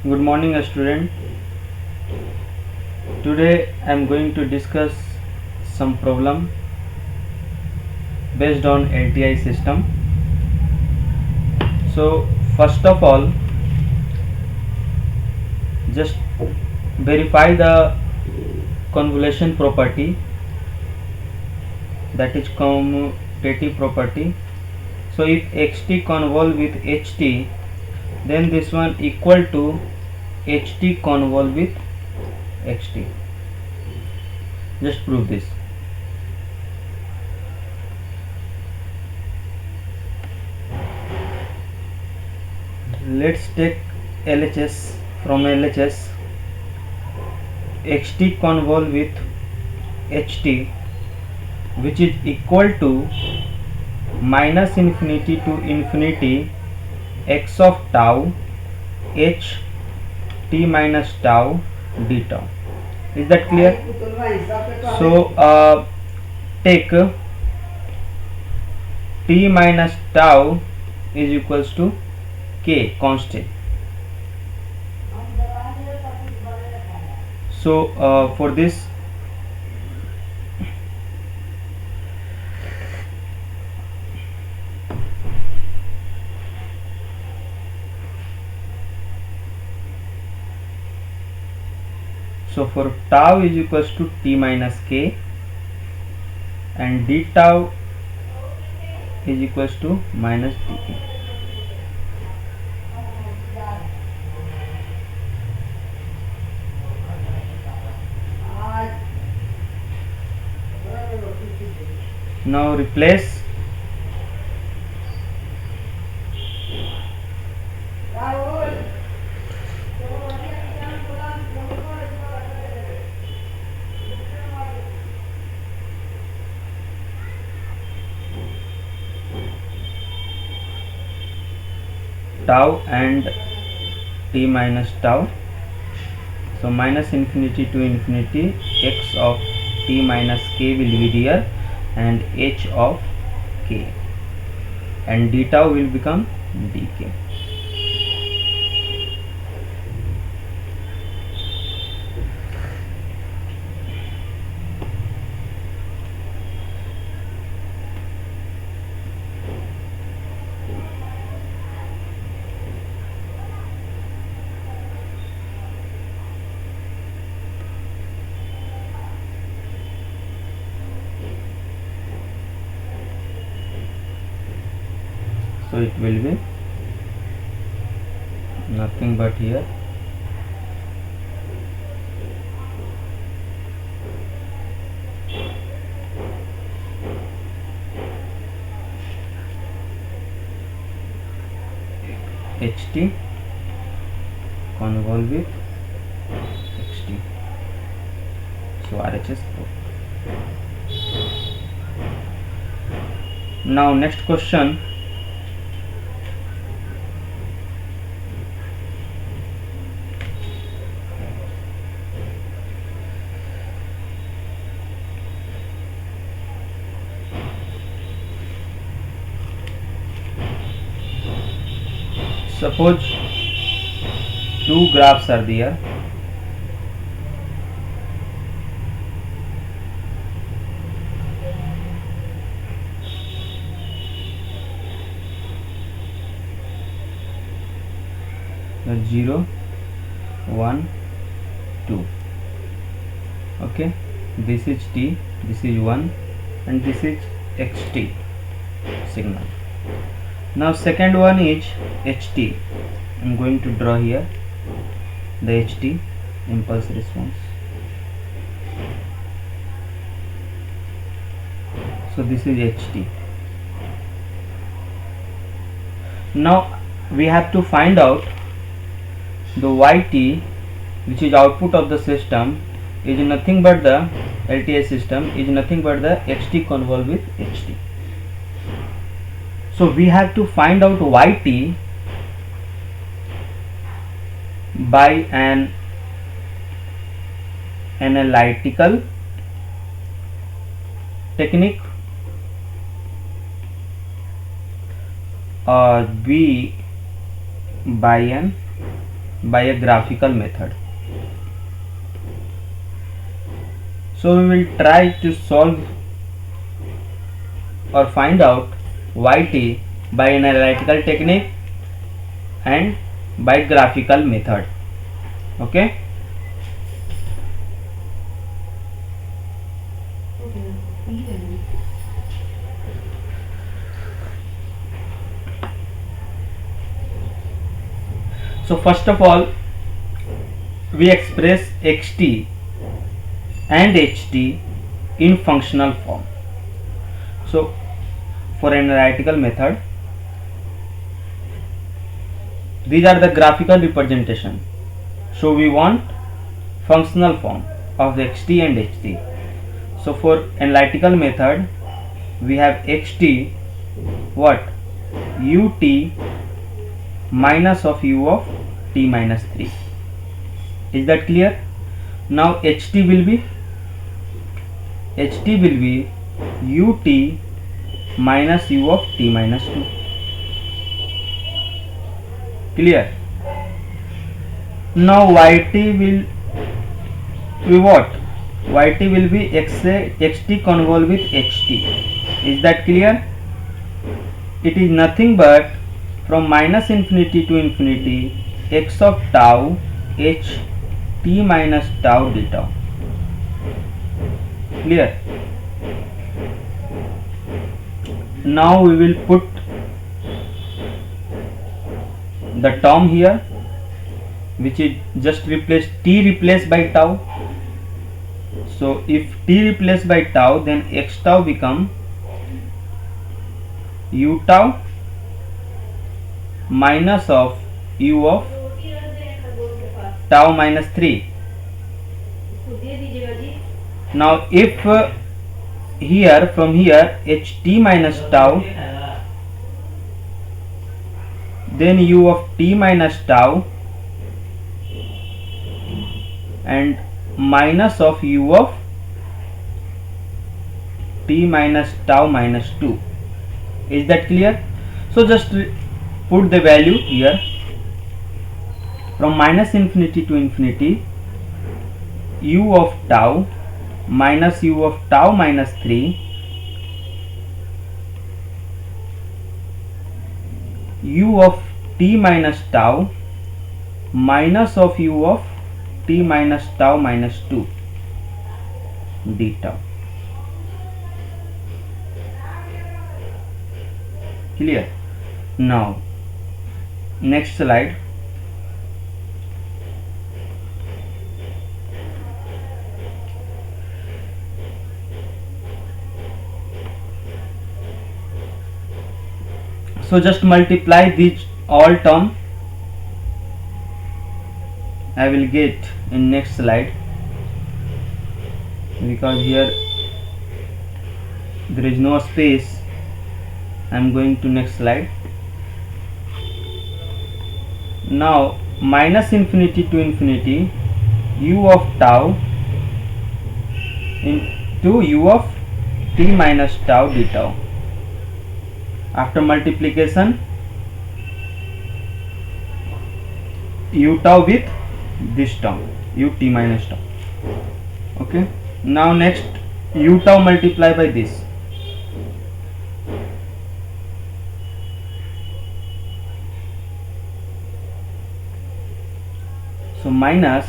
Good morning, student. Today I am going to discuss some problem based on LTI system. So first of all, just verify the convolution property, that is commutative property. So if xt convolve with ht, then this one equal to ht convolve with xt. Just prove this. Let's take LHS. From LHS, xt convolve with ht, which is equal to minus infinity to infinity x of tau h t minus tau d tau. Is that clear? So take t minus tau is equals to k, constant. So for this, so for tau is equals to t minus k and d tau is equals to minus dk. Now replace tau and t minus tau. So minus infinity to infinity x of t minus k will be there and h of k, and d tau will become dk. So it will be nothing but here ht convolve with xt. So RHS. Now next question. Suppose two graphs are there. The 0, 1, 2. Okay, this is t, this is 1, and this is xt signal. Now second one is ht. I am going to draw here the ht, impulse response. So this is ht. Now we have to find out the yt, which is output of the system, is nothing but the LTI system is nothing but the xt convolve with ht. So we have to find out yt by an analytical technique or B by an by a graphical method. So we will try to solve or find out yt by an analytical technique and by graphical method. Okay. So first of all, we express xt and ht in functional form. So for an analytical method, these are the graphical representation. So we want functional form of the xt and ht. So for analytical method, we have xt what ut minus of u of t minus 3. Is that clear? Now ht will be ut minus u of t minus 2. Clear? Now yt will be what? Yt will be xt convolve with ht. Is that clear? It is nothing but from minus infinity to infinity x of tau h t minus tau d tau. Clear? Now we will put the term here, which is just t replaced by tau. So if t replaced by tau, then x tau become u tau minus of u of tau minus 3. Now if from here ht minus tau, then u of t minus tau and minus of u of t minus tau minus 2. Is that clear? So just put the value here. From minus infinity to infinity, u of tau minus u of tau minus 3, u of t minus tau minus of u of t minus tau minus 2 d tau. Clear? Now next slide. So just multiply these all term. I will get in next slide, because here there is no space. I am going to next slide. Now minus infinity to infinity, u of tau into u of t minus tau d tau. After multiplication, u tau with this term, ut minus tau. Okay. Now next, u tau multiply by this. So minus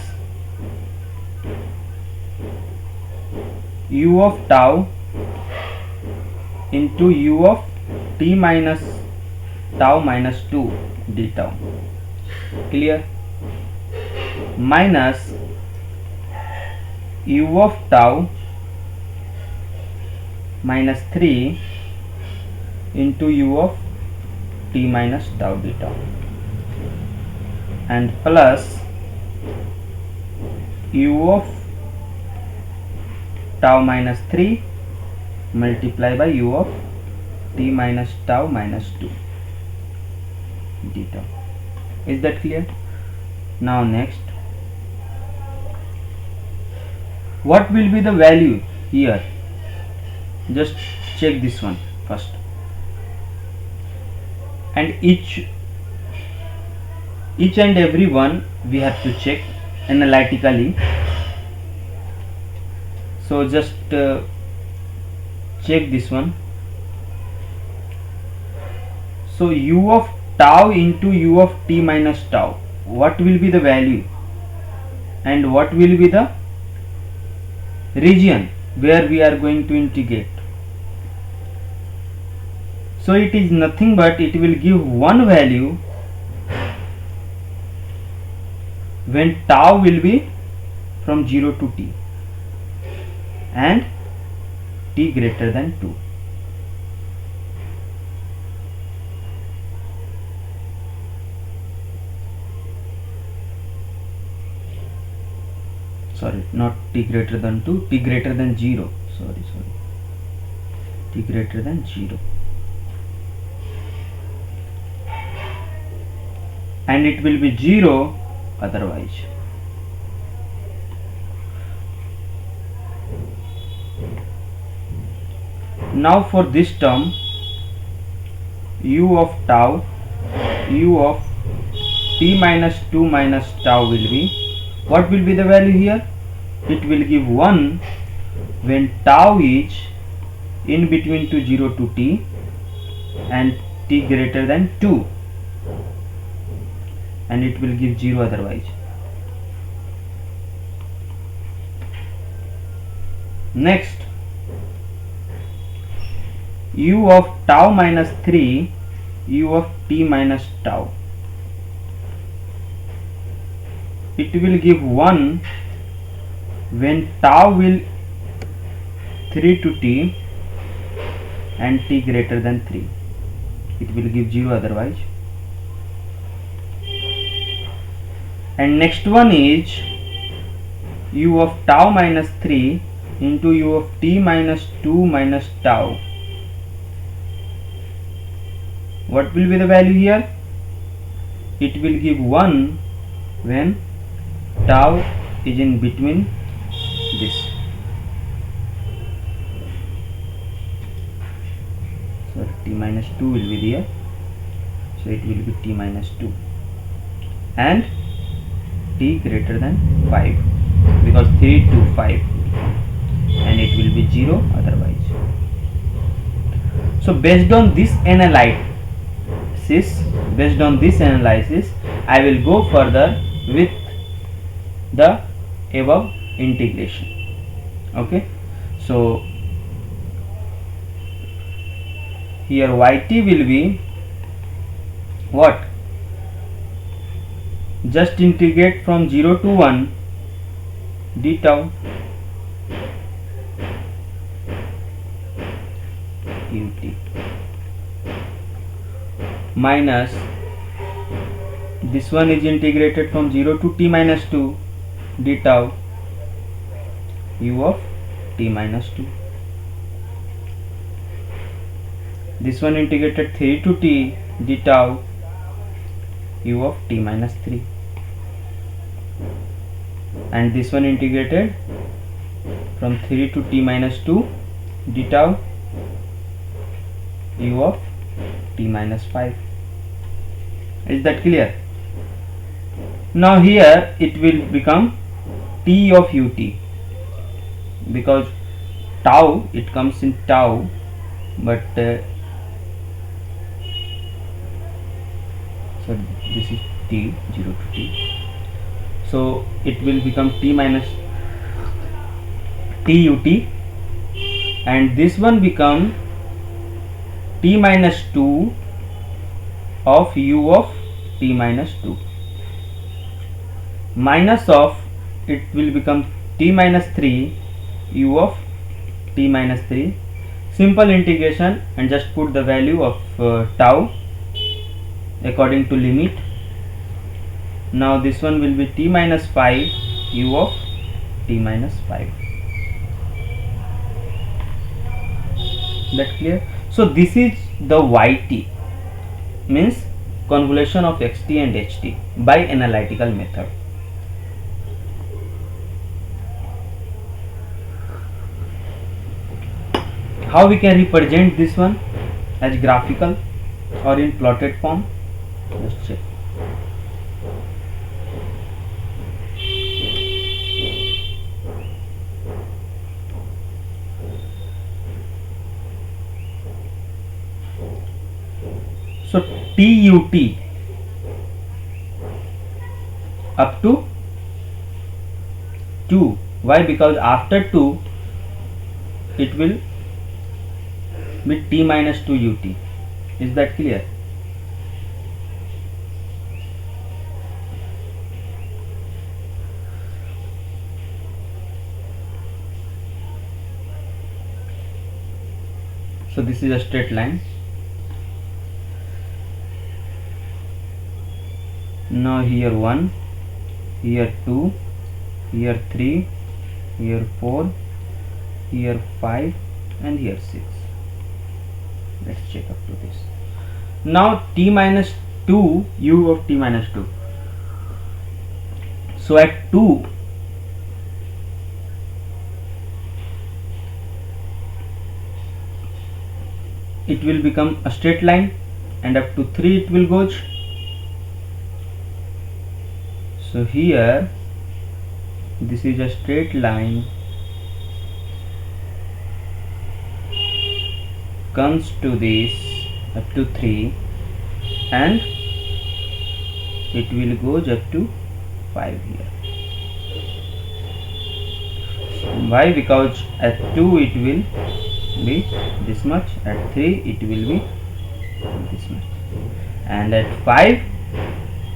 u of tau into u of t minus tau minus 2 d tau. Clear? Minus u of tau minus 3 into u of t minus tau d tau, and plus u of tau minus 3 multiply by u of t minus tau minus 2 d tau. Is that clear? Now next, what will be the value here? Just check this one first, and each each and every one we have to check analytically. So just check this one. So u of tau into u of t minus tau, what will be the value and what will be the region where we are going to integrate? So it is nothing but it will give one value when tau will be from 0 to t and t greater than 2. Sorry, not t greater than 2, t greater than 0. Sorry, t greater than 0. And it will be 0 otherwise. Now for this term, u of tau, u of t minus 2 minus tau will be, what will be the value here? It will give 1 when tau is in between to 0 to t and t greater than 2, and it will give 0 otherwise. Next, u of tau minus 3, u of t minus tau, it will give 1 when tau will 3 to t and t greater than 3, it will give 0 otherwise. And next one is u of tau minus 3 into u of t minus 2 minus tau. What will be the value here? It will give 1 when tau is in between this. So t minus 2 will be there, so it will be t minus 2 and t greater than 5, because 3 to 5, and it will be 0 otherwise. So based on this analysis, I will go further with the above integration. Okay, so here yt will be what? Just integrate from 0 to 1 d tau ut minus this one is integrated from 0 to t minus 2 d tau u of t minus 2. This one integrated 3 to t d tau u of t minus 3, and this one integrated from 3 to t minus 2 d tau u of t minus 5. Is that clear? Now here it will become t of ut, because tau, it comes in tau, but so this is t 0 to t, so it will become t minus t ut, and this one become t minus 2 of u of t minus 2, minus of it will become t minus 3 u of t minus 3. Simple integration, and just put the value of tau according to limit. Now this one will be t minus 5 u of t minus 5. That clear? So this is the yt, means convolution of xt and ht by analytical method. How we can represent this one as graphical or in plotted form? Let's check. TUT up to 2. Why? Because after 2 it will be T minus 2 UT. Is that clear? So this is a straight line. Now here 1, here 2, here 3, here 4, here 5 and here 6. Let's check up to this. Now T minus 2, U of T minus 2. So at 2, it will become a straight line, and up to 3 it will go. So here this is a straight line, comes to this up to 3 and it will goes up to 5 here. Why? Because at 2 it will be this much, at 3 it will be this much, and at 5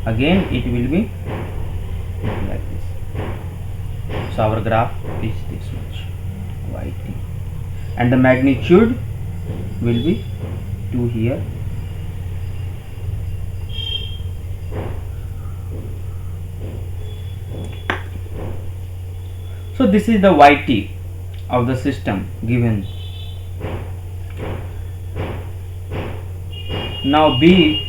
again it will be like this. So our graph is this much, YT, and the magnitude will be 2 here. So this is the YT of the system given. Now B,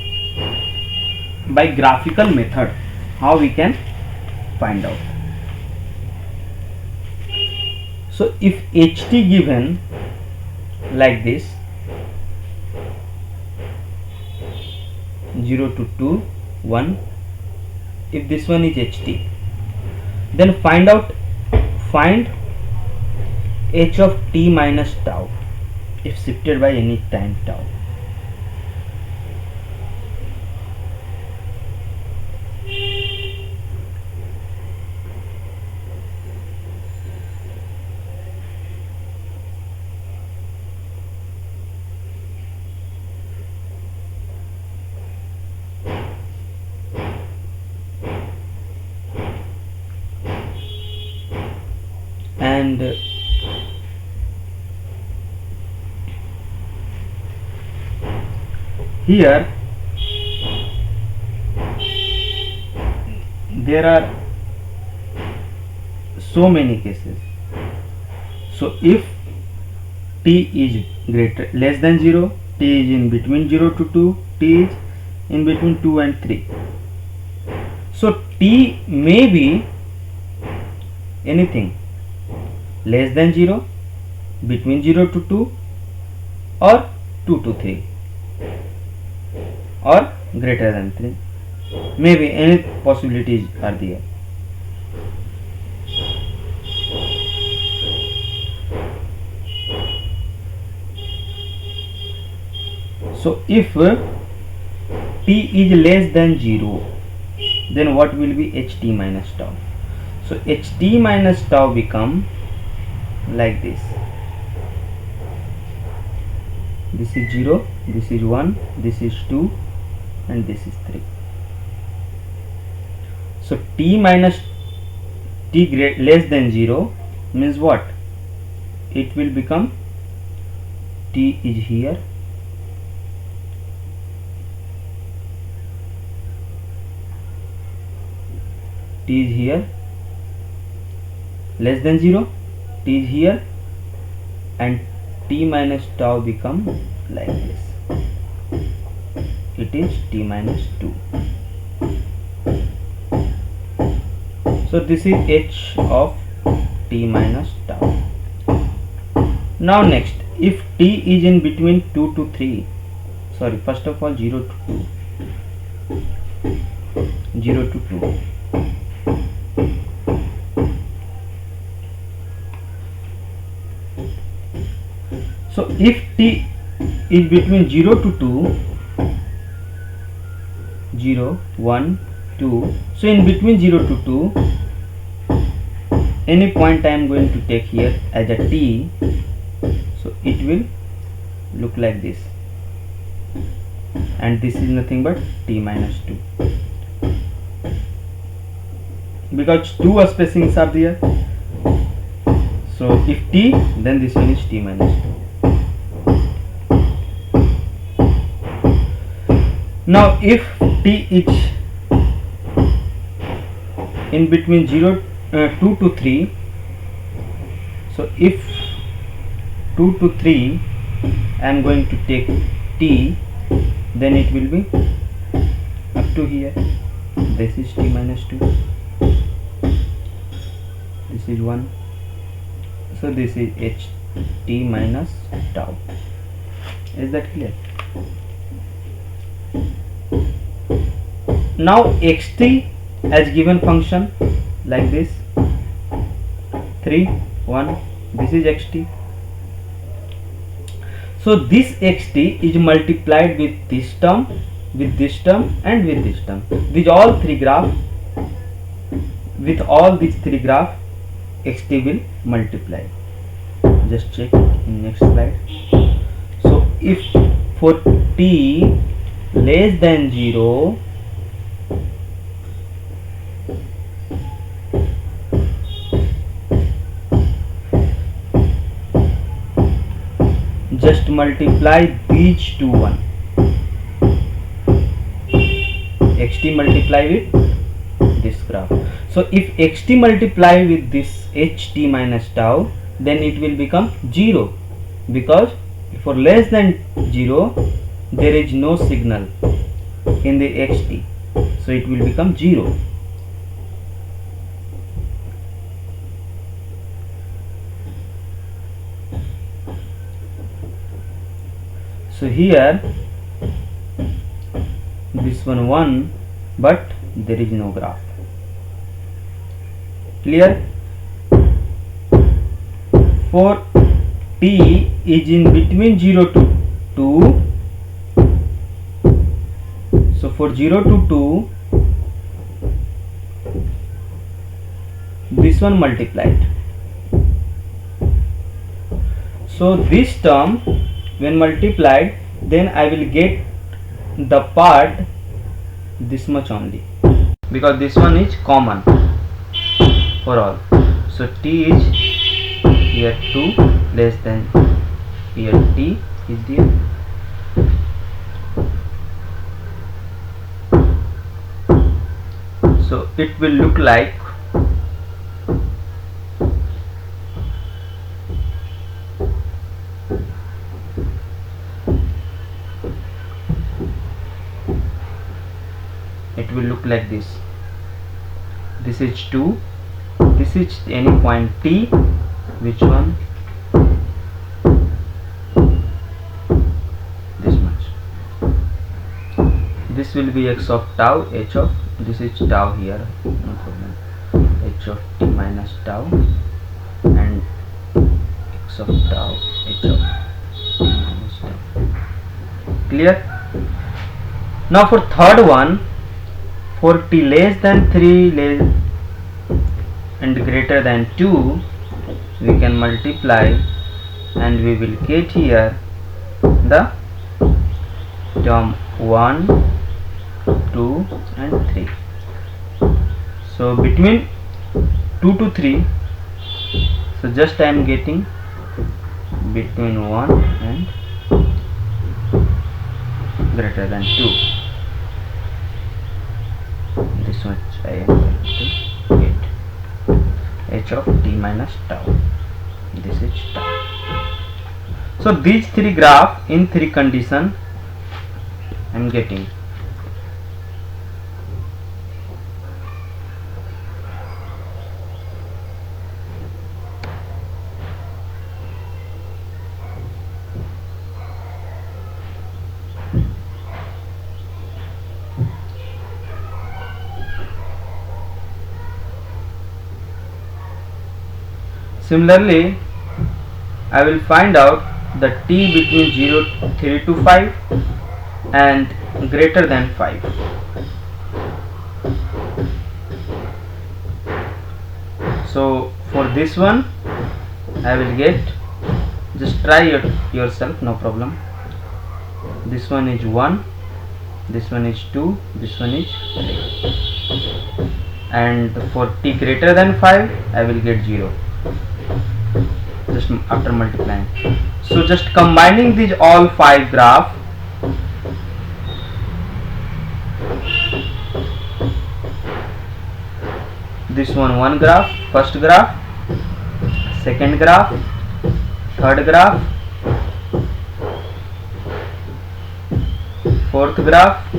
by graphical method, how we can find out. So if HT given like this, 0 to 2, 1, if this one is HT, then find h of t minus tau if shifted by any time tau. And here there are so many cases. So if t is less than 0, t is in between 0 to 2, t is in between 2 and 3. So t may be anything less than 0, between 0 to 2, or 2 to 3, or greater than 3. Maybe any possibilities are there. So if t is less than 0, then what will be ht minus tau? So ht minus tau become like this. This is 0, this is 1, this is 2 and this is 3. So t minus t less than 0 means what? It will become t is here, t is here, less than 0, t is here, and t minus tau become like this. It is t minus 2. So this is h of t minus tau. Now next, if t is in between 2 to 3, sorry, first of all 0 to 2, 0 to 2. So if t is between 0 to 2, 0 1 2. So in between 0 to 2, any point I am going to take here as a t, so it will look like this, and this is nothing but t minus 2, because two spacings are there. So if t, then this one is t minus 2. Now if t is in between 2 to 3, so if 2 to 3 I am going to take t, then it will be up to here. This is t minus 2, this is 1, so this is h t minus tau. Is that clear? Now xt as given function like this, 3 1, this is xt. So this xt is multiplied with this term, with this term, and with this term. These all three graph, with all these three graph, xt will multiply. Just check in next slide. So if for t less than 0, just multiply these two one, xt multiply with this graph. So if xt multiply with this ht minus tau, then it will become 0, because for less than 0 there is no signal in the xt, so it will become 0. So here this one 1, but there is no graph. Clear? For t is in between 0 to 2, so for 0 to 2 this one multiplied. So this term when multiplied, then I will get the part this much only, because this one is common for all. So t is here 2 less than here t is there. So it will look like this. This is 2, this is any point t, which one? This much. This will be x of tau, h of, this is tau here, no problem, h of t minus tau, and x of tau, h of t minus tau. Clear? Now for third one, for t less than 3 and greater than 2, we can multiply and we will get here the term 1, 2 and 3. So between 2 to 3, so just I am getting between 1 and greater than 2. This much I am going to get, h of t minus tau. This is tau. So these three graph in three condition I am getting. Similarly, I will find out the t between 3 to 5 and greater than 5. So for this one I will get, just try it yourself, no problem. This one is 1, this one is 2, this one is 3, and for t greater than 5 I will get 0 just after multiplying. So just combining these all 5 graph, this one graph, first graph, second graph, third graph, fourth graph,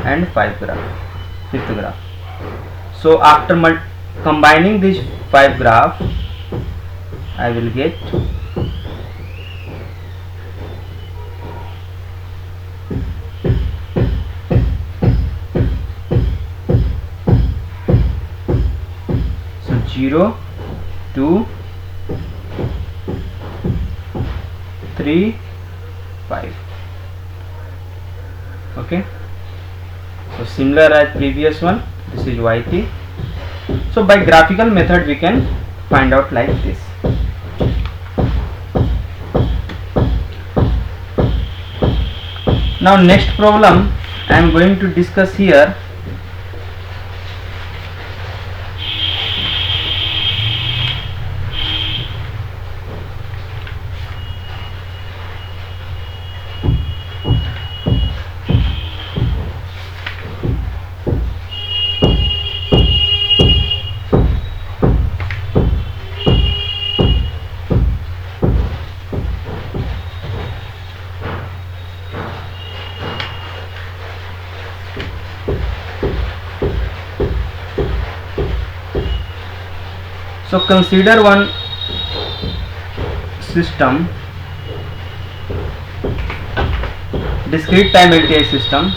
and fifth graph. So after combining these 5 graph I will get so 0, 2, 3, 5. Okay, so similar as previous one, this is yt. So by graphical method we can find out like this. Now next problem I am going to discuss here. So consider one system, discrete time LTI system.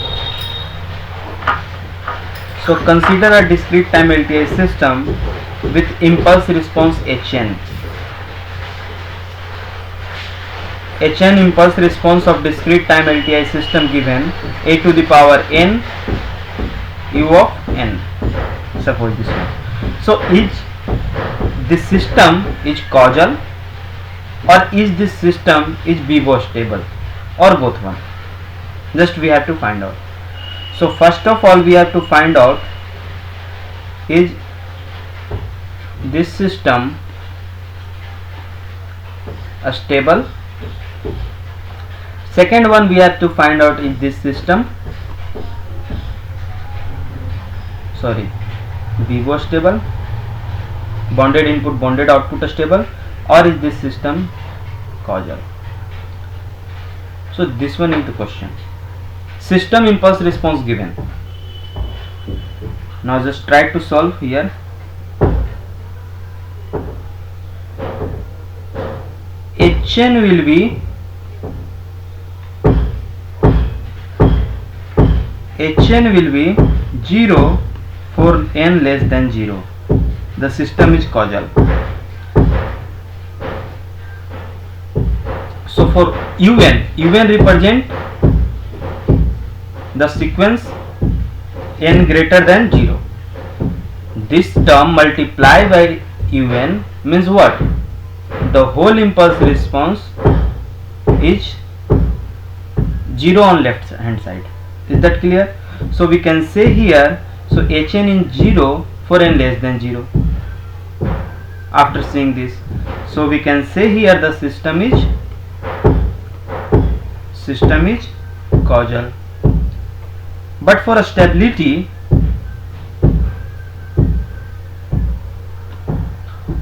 So consider a discrete time LTI system with impulse response Hn. Hn impulse response of discrete time LTI system given a to the power n u of n. Suppose this one. So this system is causal, or is this system is Bevo stable, or both one? Just we have to find out. So first of all we have to find out, is this system a stable? Second one we have to find out, is this system Bevo stable, bonded input bonded output stable, or is this system causal? So this one is the question. System impulse response given. Now just try to solve here. Hn will be Hn will be 0 for n less than 0. The system is causal. So for un represent the sequence n greater than 0. This term multiplied by un means what? The whole impulse response is 0 on left hand side. Is that clear? So we can say here, so Hn is 0 for n less than 0. After seeing this, so we can say here the system is causal. But for a stability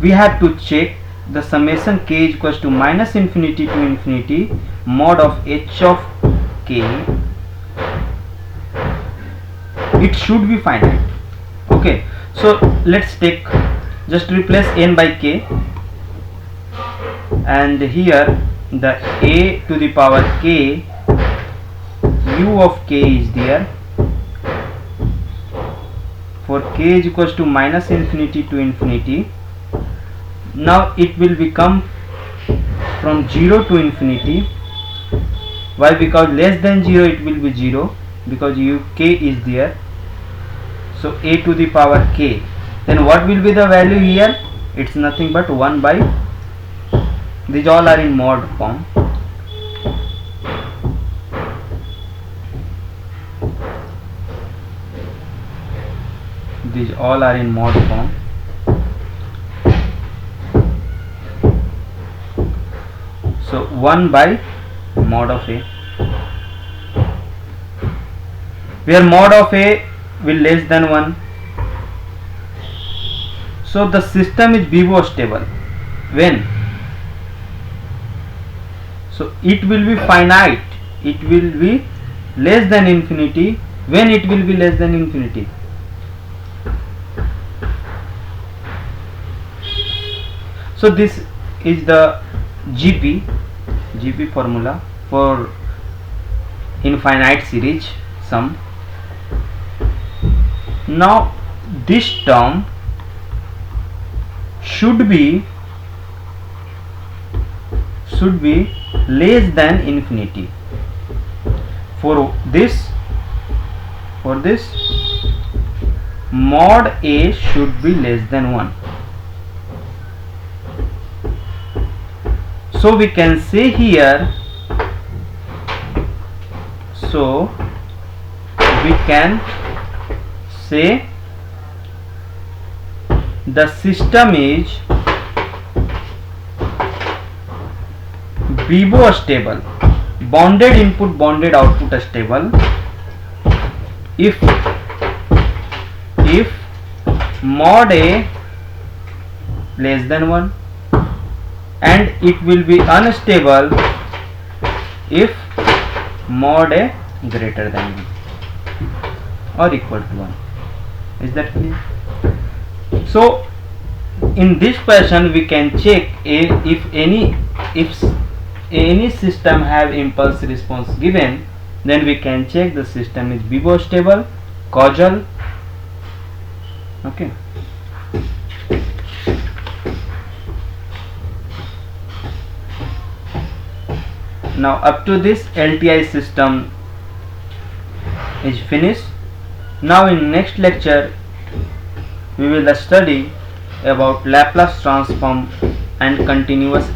we have to check the summation k equals to minus infinity to infinity mod of h of k. It should be finite. Okay, so let's take, just replace n by k, and here the a to the power k u of k is there. For k is equals to minus infinity to infinity, now it will become from 0 to infinity. Why? Because less than 0 it will be 0, because u k is there. So a to the power k then what will be the value here? It's nothing but 1 by, these all are in mod form. These all are in mod form. So 1 by mod of A, where mod of A will less than 1. So the system is Bibo stable when, so it will be finite, it will be less than infinity. When it will be less than infinity? So this is the GP formula for infinite series sum. Now this term should be less than infinity. For this mod A should be less than 1. So we can say here, so we can say the system is Bibo stable, bounded input bounded output stable, if mod A less than 1, and it will be unstable if mod A greater than 1 or equal to 1. Is that clear? So in this question we can check if any system have impulse response given, then we can check the system is Bibo stable, causal. Okay. Now up to this LTI system is finished. Now in next lecture we will study about Laplace transform and continuous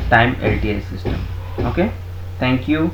time LTI system. Okay, thank you.